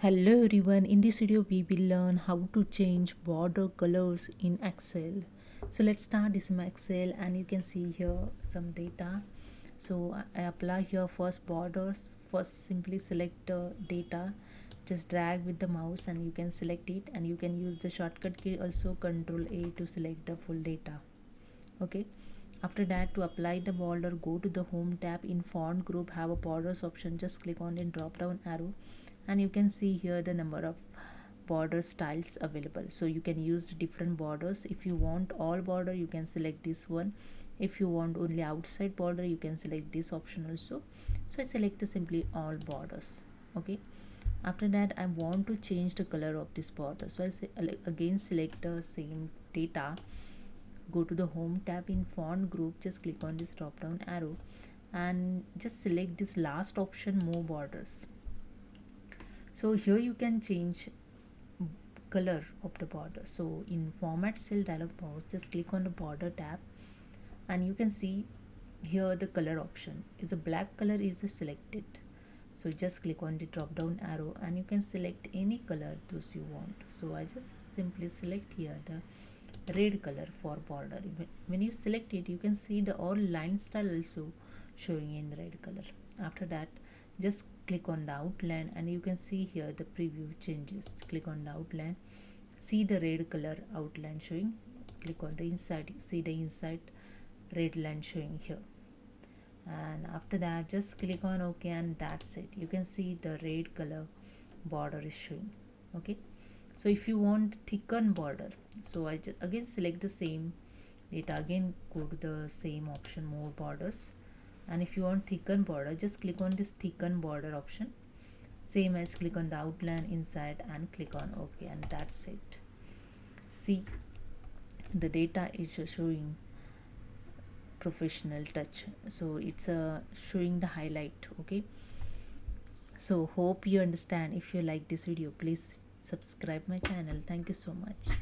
Hello everyone, in this video we will learn how to change border colors in Excel. So let's start this in my Excel and you can see here some data. So I apply here first borders. First simply select data, just drag with the mouse and you can select it, and you can use the shortcut key also Control A to select the full data. Okay, after that, to apply the border, go to the home tab. In font group have a borders option, just click on the drop down arrow and you can see here the number of border styles available. So you can use different borders. If you want all border, you can select this one. If you want only outside border, you can select this option also. So I select the simply all borders. Okay, after that I want to change the color of this border, so I say again select the same data, go to the home tab. In font group, just click on this drop down arrow and just select this last option, more borders. So here you can change color of the border. So in format cell dialog box, just click on the border tab and you can see here the color option is a black color is selected. So just click on the drop down arrow and you can select any color those you want. So I just simply select here the red color for border. When you select it, you can see the all line style also showing in red color. After that, just click on the outline and you can see here the preview changes. Click on the outline, see the red color outline showing. Click on the inside, see the inside red line showing here. And after that, just click on OK and that's it. You can see the red color border is showing. Okay, so if you want thicken border, so I just again select the same data, again go to the same option, more borders, and if you want thicken border, just click on this thicken border option, same as click on the outline inside and click on OK and that's it. See, the data is showing professional touch, so it's showing the highlight. Okay, so hope you understand. If you like this video, please subscribe my channel. Thank you so much.